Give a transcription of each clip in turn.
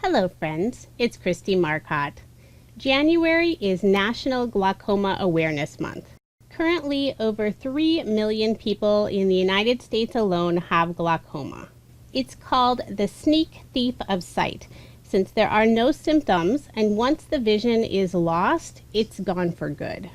Hello friends, it's Kristie Marcotte. January is National Glaucoma Awareness Month. Currently, over 3 million people in the United States alone have glaucoma. It's called the sneak thief of sight, since there are no symptoms, and once the vision is lost, it's gone for good.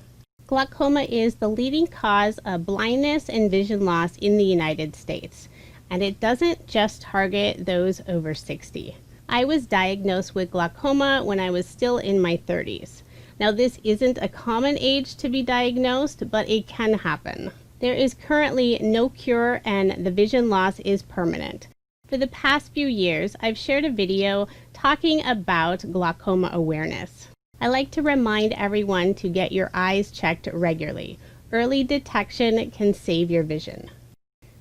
Glaucoma is the leading cause of blindness and vision loss in the United States, and it doesn't just target those over 60. I was diagnosed with glaucoma when I was still in my 30s. Now, this isn't a common age to be diagnosed, but it can happen. There is currently no cure, and the vision loss is permanent. For the past few years, I've shared a video talking about glaucoma awareness. I like to remind everyone to get your eyes checked regularly. Early detection can save your vision.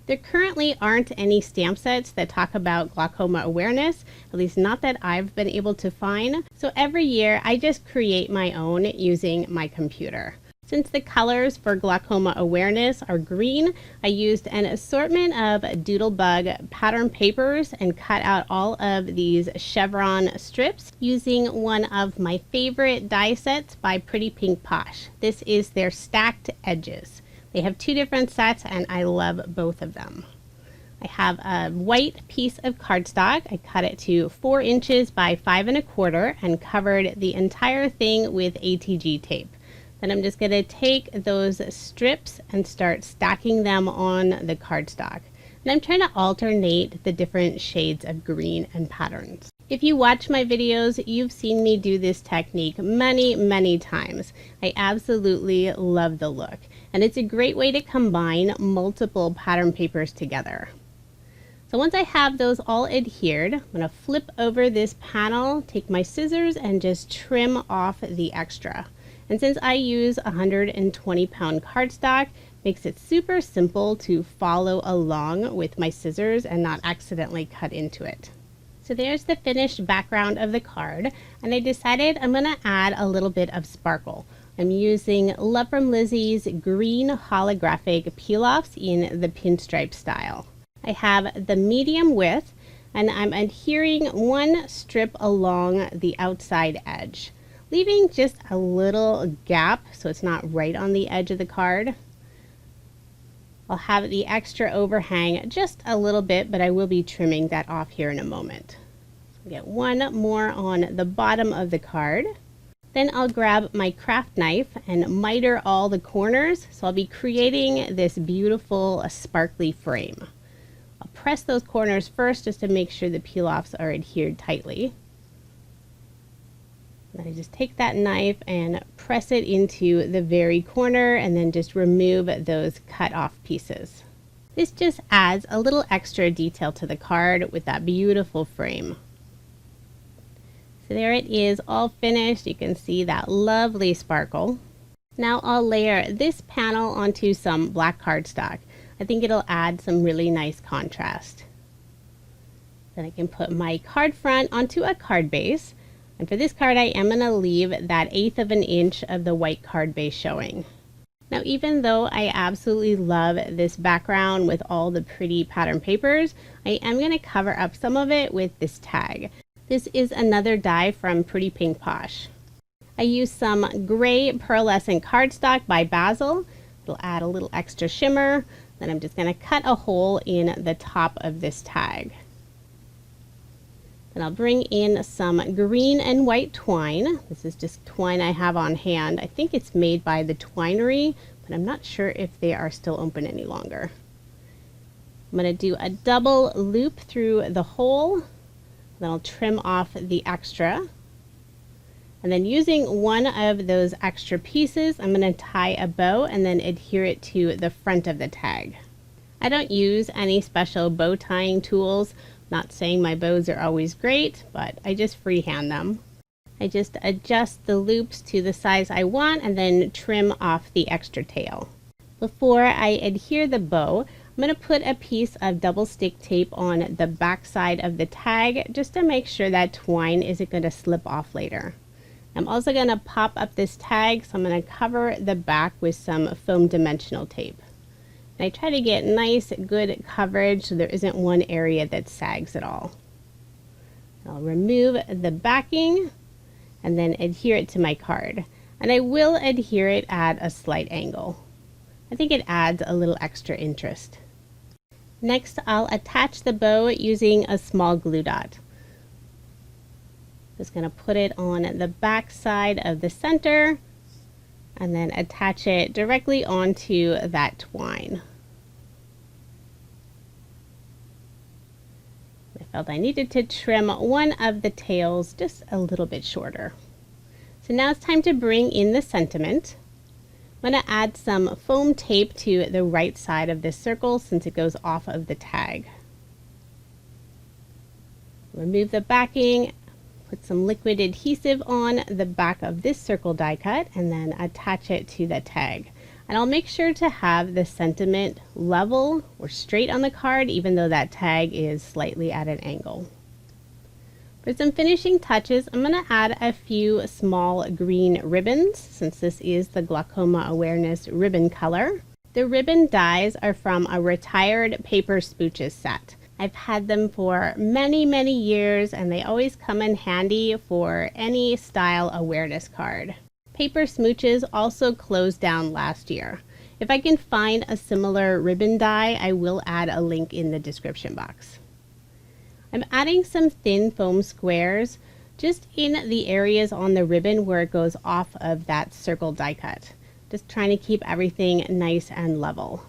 There currently aren't any stamp sets that talk about glaucoma awareness, at least not that I've been able to find. So every year I just create my own using my computer. Since the colors for glaucoma awareness are green, I used an assortment of Doodlebug pattern papers and cut out all of these chevron strips using one of my favorite die sets by Pink Posh. This is their stacked edges. They have two different sets and I love both of them. I have a white piece of cardstock. I cut it to 4 inches by 5 1/4 and covered the entire thing with ATG tape. Then I'm just going to take those strips and start stacking them on the cardstock. And I'm trying to alternate the different shades of green and patterns. If you watch my videos, you've seen me do this technique many times. I absolutely love the look, and it's a great way to combine multiple pattern papers together. So once I have those all adhered, I'm going to flip over this panel, take my scissors, and just trim off the extra. And since I use 120-pound cardstock, makes it super simple to follow along with my scissors and not accidentally cut into it. So there's the finished background of the card, and I decided I'm going to add a little bit of sparkle. I'm using Love From Lizi's green holographic peel-offs in the pinstripe style. I have the medium width, and I'm adhering one strip along the outside edge, leaving just a little gap so it's not right on the edge of the card. I'll have the extra overhang just a little bit, but I will be trimming that off here in a moment. So get one more on the bottom of the card. Then I'll grab my craft knife and miter all the corners, so I'll be creating this beautiful sparkly frame. I'll press those corners first just to make sure the peel-offs are adhered tightly. Then I just take that knife and press it into the very corner and then just remove those cut off pieces. This just adds a little extra detail to the card with that beautiful frame. So there it is, all finished. You can see that lovely sparkle. Now I'll layer this panel onto some black cardstock. I think it'll add some really nice contrast. Then I can put my card front onto a card base. And for this card, I am going to leave that 1/8 of an inch of the white card base showing. Now, even though I absolutely love this background with all the pretty pattern papers, I am going to cover up some of it with this tag. This is another die from Pink Posh. I use some gray pearlescent cardstock by Basil. It'll add a little extra shimmer. Then I'm just going to cut a hole in the top of this tag. Then I'll bring in some green and white twine. This is just twine I have on hand. I think it's made by the Twinery, but I'm not sure if they are still open any longer. I'm going to do a double loop through the hole. Then I'll trim off the extra. And then using one of those extra pieces, I'm going to tie a bow and then adhere it to the front of the tag. I don't use any special bow tying tools. Not saying my bows are always great, but I just freehand them. I just adjust the loops to the size I want and then trim off the extra tail. Before I adhere the bow, I'm going to put a piece of double stick tape on the back side of the tag just to make sure that twine isn't going to slip off later. I'm also going to pop up this tag, so I'm going to cover the back with some foam dimensional tape. And I try to get nice, good coverage so there isn't one area that sags at all. I'll remove the backing and then adhere it to my card. And I will adhere it at a slight angle. I think it adds a little extra interest. Next, I'll attach the bow using a small glue dot. Just going to put it on the back side of the center and then attach it directly onto that twine. I felt I needed to trim one of the tails just a little bit shorter. So now it's time to bring in the sentiment. I'm going to add some foam tape to the right side of this circle since it goes off of the tag. Remove the backing, put some liquid adhesive on the back of this circle die cut, and then attach it to the tag. And I'll make sure to have the sentiment level or straight on the card, even though that tag is slightly at an angle. For some finishing touches, I'm going to add a few small green ribbons, since this is the Glaucoma Awareness ribbon color. The ribbon dies are from a retired paper Smooches set. I've had them for many, many years, and they always come in handy for any style awareness card. Paper Smooches also closed down last year. If I can find a similar ribbon die, I will add a link in the description box. I'm adding some thin foam squares just in the areas on the ribbon where it goes off of that circle die cut. Just trying to keep everything nice and level.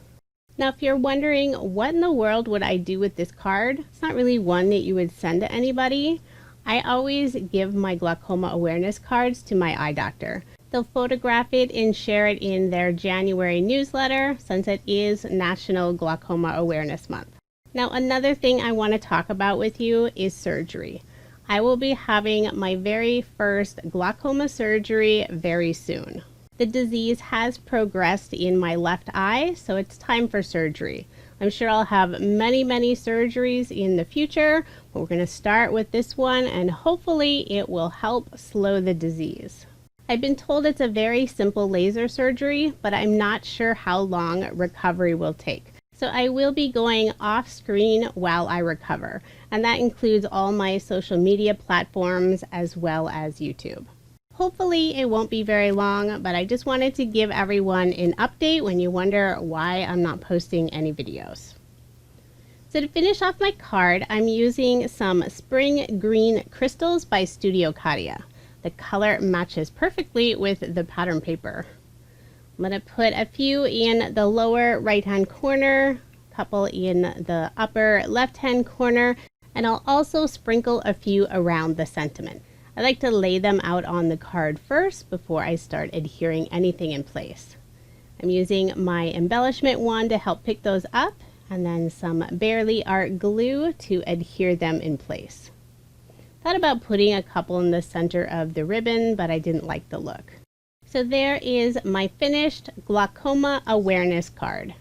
Now, if you're wondering what in the world would I do with this card, it's not really one that you would send to anybody. I always give my glaucoma awareness cards to my eye doctor. They'll photograph it and share it in their January newsletter since it is National Glaucoma Awareness Month. Now, another thing I want to talk about with you is surgery. I will be having my very first glaucoma surgery very soon. The disease has progressed in my left eye, so it's time for surgery. I'm sure I'll have many, many surgeries in the future, but we're going to start with this one, and hopefully it will help slow the disease. I've been told it's a very simple laser surgery, but I'm not sure how long recovery will take. So I will be going off screen while I recover, and that includes all my social media platforms as well as YouTube. Hopefully it won't be very long, but I just wanted to give everyone an update when you wonder why I'm not posting any videos. So to finish off my card, I'm using some spring green crystals by Studio Katia. The color matches perfectly with the pattern paper. I'm going to put a few in the lower right hand corner, a couple in the upper left hand corner, and I'll also sprinkle a few around the sentiment. I like to lay them out on the card first before I start adhering anything in place. I'm using my embellishment wand to help pick those up, and then some Barely Art glue to adhere them in place. Thought about putting a couple in the center of the ribbon, but I didn't like the look. So there is my finished Glaucoma Awareness card.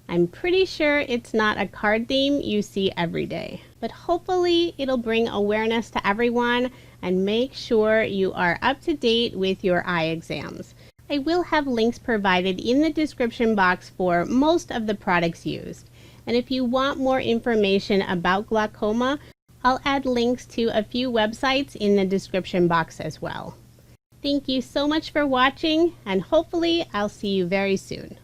I'm pretty sure it's not a card theme you see every day, but hopefully it'll bring awareness to everyone and make sure you are up to date with your eye exams. I will have links provided in the description box for most of the products used. And if you want more information about glaucoma, I'll add links to a few websites in the description box as well. Thank you so much for watching, and hopefully I'll see you very soon.